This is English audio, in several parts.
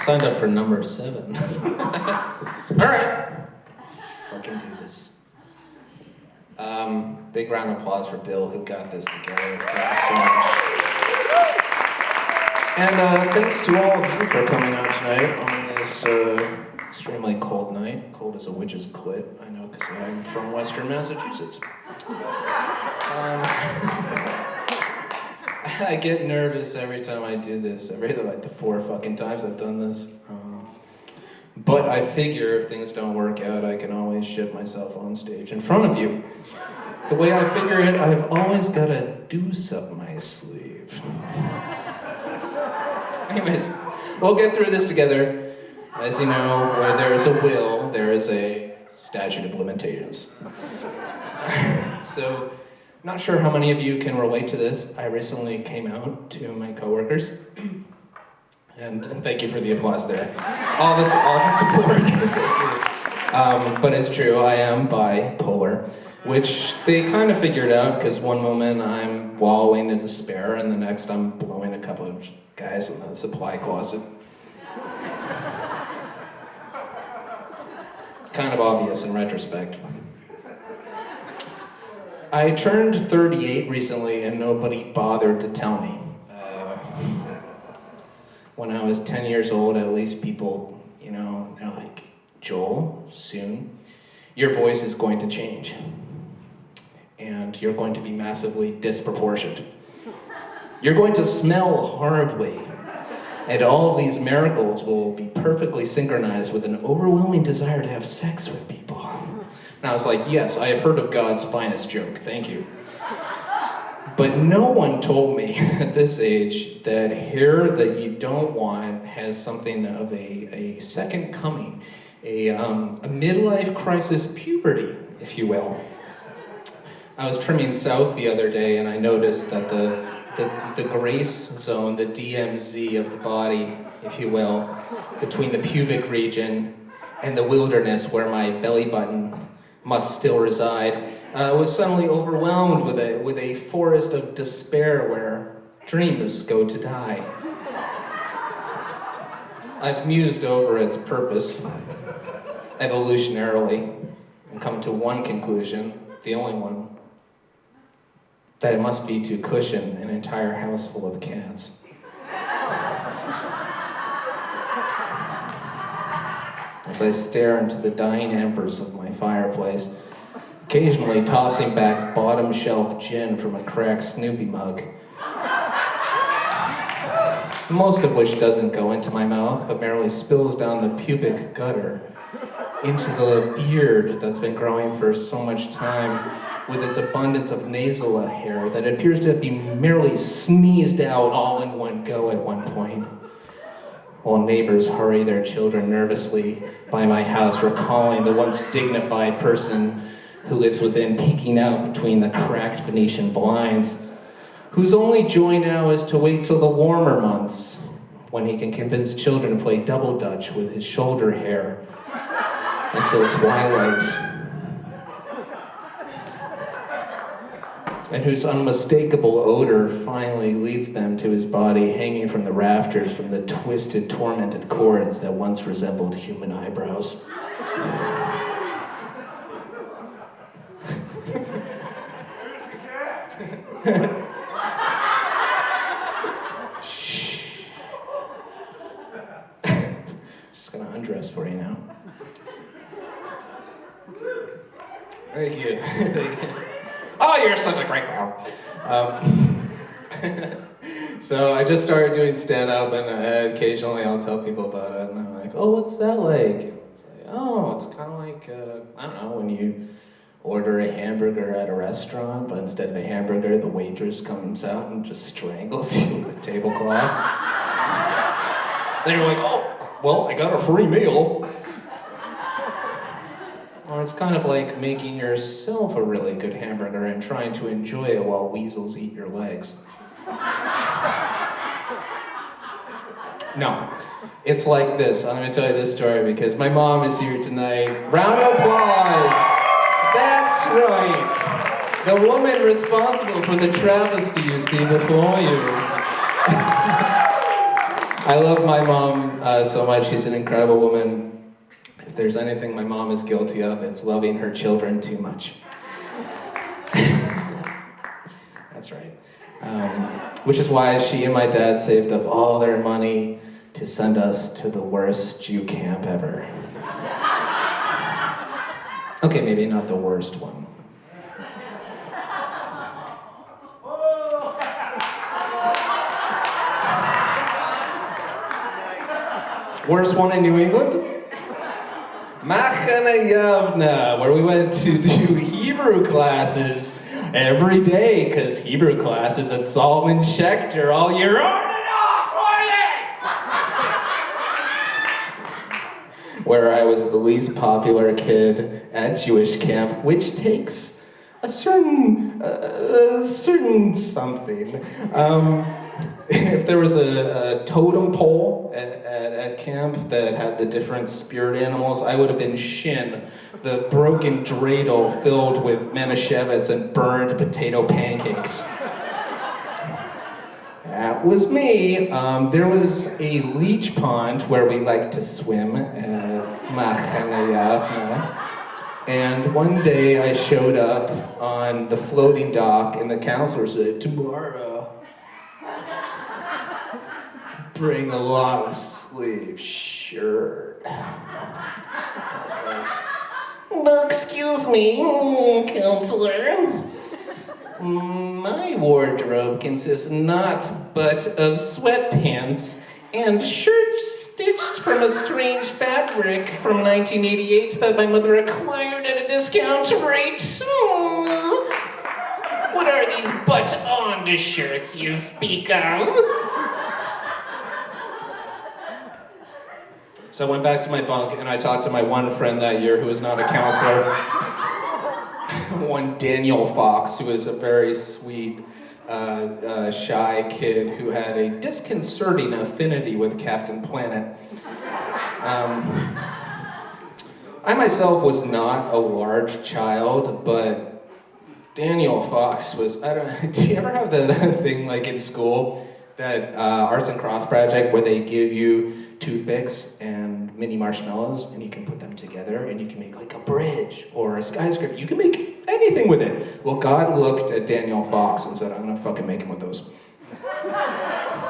Signed up for number 7. Alright. Fucking do this. Big round of applause for Bill, who got this together. Thank you so much. And thanks to all of you for coming out tonight on this extremely cold night. Cold as a witch's clit, I know, because I'm from Western Massachusetts. I get nervous every time I do this. Like the 4 fucking times I've done this. But I figure if things don't work out, I can always shit myself on stage in front of you. The way I figure it, I've always got a deuce up my sleeve. Anyways, we'll get through this together. As you know, where there's a will, there is a statute of limitations. So, not sure how many of you can relate to this. I recently came out to my coworkers. And thank you for the applause there. All the support. Thank you. But it's true, I am bipolar, which they kind of figured out because one moment I'm wallowing in despair and the next I'm blowing a couple of guys in the supply closet. Kind of obvious in retrospect. I turned 38 recently and nobody bothered to tell me. When I was 10 years old, at least people, they're like, Joel, soon, your voice is going to change. And you're going to be massively disproportioned. You're going to smell horribly. And all of these miracles will be perfectly synchronized with an overwhelming desire to have sex with people. And I was like, yes, I have heard of God's finest joke, thank you. But no one told me at this age that hair that you don't want has something of a second coming, a midlife crisis puberty, if you will. I was trimming south the other day and I noticed that the grace zone, the DMZ of the body, if you will, between the pubic region and the wilderness where my belly button must still reside, was suddenly overwhelmed with a forest of despair where dreams go to die. I've mused over its purpose evolutionarily and come to one conclusion, the only one, that it must be to cushion an entire house full of cats. As I stare into the dying embers of my fireplace, occasionally tossing back bottom shelf gin from a cracked Snoopy mug. Most of which doesn't go into my mouth, but merely spills down the pubic gutter into the beard that's been growing for so much time with its abundance of nasal hair that it appears to be merely sneezed out all in one go at one point. While neighbors hurry their children nervously by my house, recalling the once dignified person who lives within, peeking out between the cracked Venetian blinds, whose only joy now is to wait till the warmer months, when he can convince children to play double dutch with his shoulder hair until twilight, and whose unmistakable odor finally leads them to his body hanging from the rafters from the twisted, tormented cords that once resembled human eyebrows. Shh. Just gonna undress for you now. Thank you. Thank you. Oh, you're such a great girl. So I just started doing stand-up, and occasionally I'll tell people about it, and they're like, oh, what's that like? It's like, oh, it's kind of like, I don't know, when you order a hamburger at a restaurant, but instead of a hamburger, the waitress comes out and just strangles you with a tablecloth. Then you're like, oh, well, I got a free meal. Or it's kind of like making yourself a really good hamburger and trying to enjoy it while weasels eat your legs. No, it's like this. I'm going to tell you this story because my mom is here tonight. Round of applause. That's right. The woman responsible for the travesty you see before you. I love my mom so much. She's an incredible woman. If there's anything my mom is guilty of, it's loving her children too much. That's right. Which is why she and my dad saved up all their money to send us to the worst Jew camp ever. Okay, maybe not the worst one. Worst one in New England? Machane Yavna, where we went to do Hebrew classes every day, because Hebrew classes at Solomon Schechter all year on and off, where I was the least popular kid at Jewish camp, which takes a certain something. If there was a totem pole at camp that had the different spirit animals, I would have been Shin, the broken dreidel filled with Manischewitz and burned potato pancakes. That was me. There was a leech pond where we liked to swim at Machane Yavna. And one day I showed up on the floating dock and the counselor said, tomorrow, bring a long sleeve shirt. I was like, well, excuse me, counselor. My wardrobe consists not but of sweatpants and shirts stitched from a strange fabric from 1988 that my mother acquired at a discount rate. What are these butt-on shirts you speak of? So I went back to my bunk and I talked to my one friend that year who was not a counselor. One Daniel Fox, who was a very sweet, shy kid who had a disconcerting affinity with Captain Planet. I myself was not a large child, but Daniel Fox was, I don't know, do you ever have that thing like in school, that arts and crafts project where they give you toothpicks and mini marshmallows and you can put them together and you can make like a bridge or a skyscraper. You can make anything with it. Well, God looked at Daniel Fox and said, I'm gonna fucking make him with those.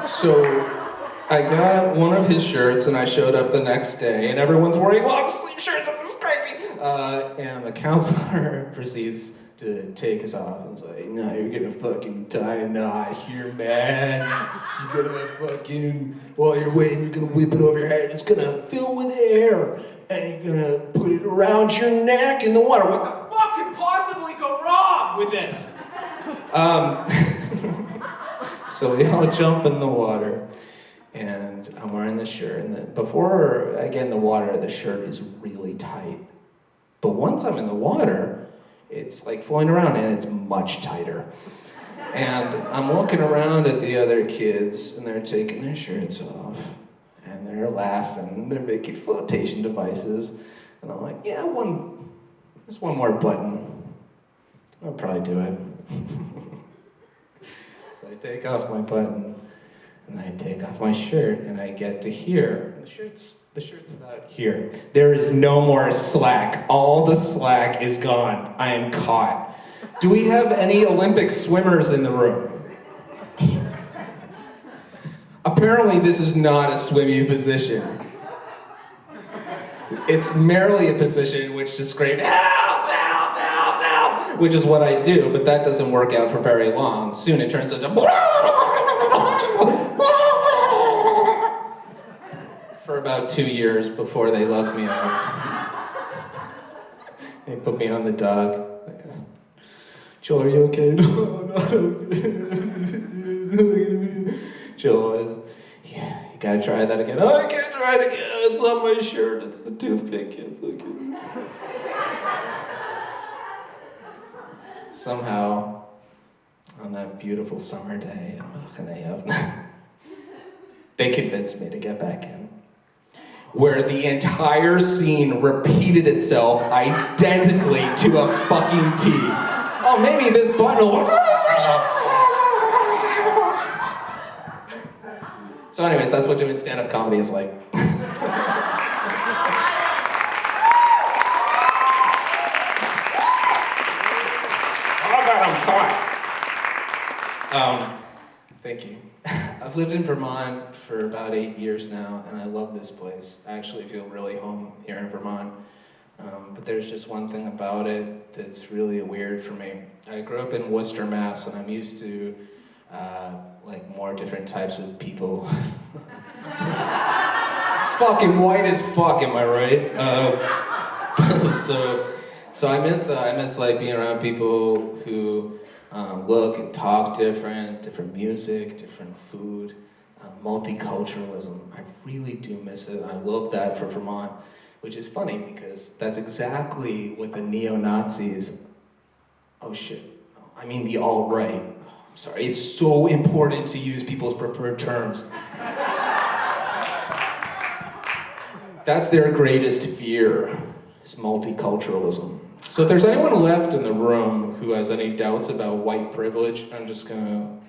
So I got one of his shirts and I showed up the next day and everyone's wearing long sleeve shirts, this is crazy. And the counselor proceeds to take us off and was like, no, you're gonna fucking tie a knot here, man. You're gonna fucking, while you're waiting, you're gonna whip it over your head. It's gonna fill with air. And you're gonna put it around your neck in the water. What the fuck could possibly go wrong with this? So we all jump in the water. And I'm wearing this shirt. And then before I get in the water, the shirt is really tight. But once I'm in the water, it's like flowing around and it's much tighter. And I'm looking around at the other kids and they're taking their shirts off and they're laughing, they're making flotation devices. And I'm like, yeah, just one more button. I'll probably do it. So I take off my button and I take off my shirt and I get to here. The shirt's about here. There is no more slack. All the slack is gone. I am caught. Do we have any Olympic swimmers in the room? Apparently this is not a swimming position. It's merely a position in which to scream, help, help, help, help, which is what I do, but that doesn't work out for very long. Soon it turns into for about 2 years before they lugged me out. They put me on the dock. Joel, are you okay? No, not okay. Joel, yeah, you gotta try that again. Oh, I can't try it again. It's not my shirt. It's the toothpick. It's okay. Somehow, on that beautiful summer day in Machane Yavna, they convinced me to get back in. Where the entire scene repeated itself identically to a fucking T. Oh, maybe this button will... So anyways, that's what doing stand-up comedy is like. Thank you. I've lived in Vermont for about 8 years now, and I love this place. I actually feel really home here in Vermont. But there's just one thing about it that's really weird for me. I grew up in Worcester, Mass, and I'm used to like more different types of people. It's fucking white as fuck, am I right? So I miss like being around people who look and talk different music, different food, multiculturalism. I really do miss it. I love that for Vermont, which is funny because that's exactly what the neo-Nazis, oh shit, I mean the alt-right. I'm sorry, it's so important to use people's preferred terms. That's their greatest fear, is multiculturalism. So if there's anyone left in the room who has any doubts about white privilege, I'm just gonna,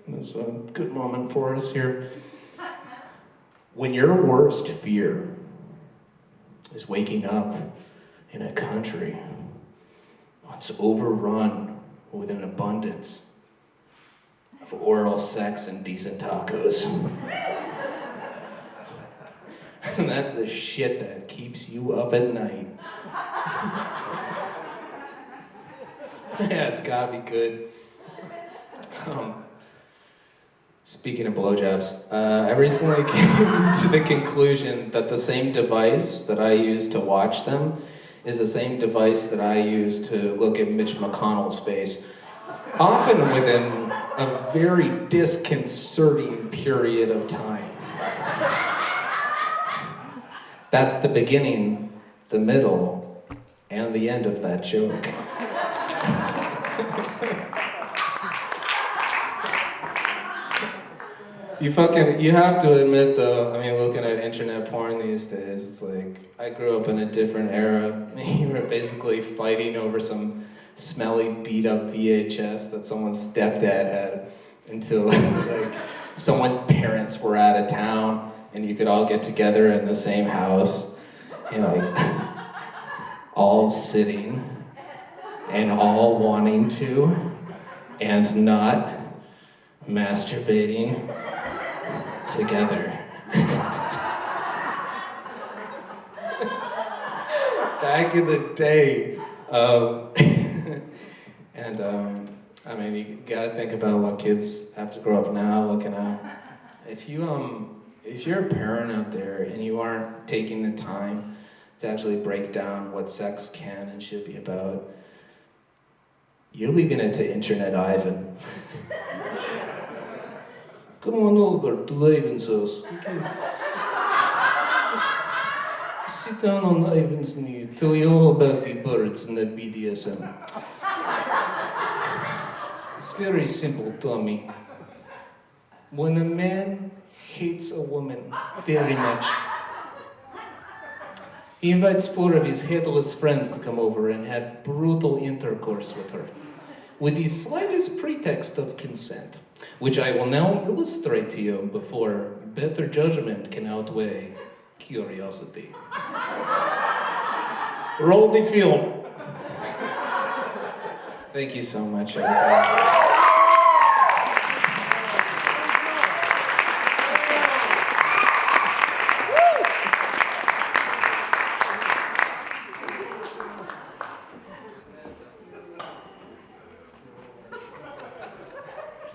this is a good moment for us here. When your worst fear is waking up in a country that's overrun with an abundance of oral sex and decent tacos. And that's the shit that keeps you up at night. Yeah, it's gotta be good. Speaking of blowjobs, I recently came to the conclusion that the same device that I use to watch them is the same device that I use to look at Mitch McConnell's face, often within a very disconcerting period of time. That's the beginning, the middle, and the end of that joke. You have to admit though, I mean, looking at internet porn these days, it's like, I grew up in a different era. You were basically fighting over some smelly, beat up VHS that someone's stepdad had until like someone's parents were out of town and you could all get together in the same house, you know, like all sitting and all wanting to and not masturbating together. Back in the day. I mean, you gotta think about what kids have to grow up now looking at. If you're a parent out there and you aren't taking the time to actually break down what sex can and should be about, you're leaving it to Internet Ivan. Come on over to Ivan's house. Okay. Sit down on Ivan's knee, tell you all about the birds and the BDSM. It's very simple, Tommy. When a man hates a woman very much, he invites 4 of his headless friends to come over and have brutal intercourse with her, with the slightest pretext of consent, which I will now illustrate to you before better judgment can outweigh curiosity. Roll the film. Thank you so much, everybody.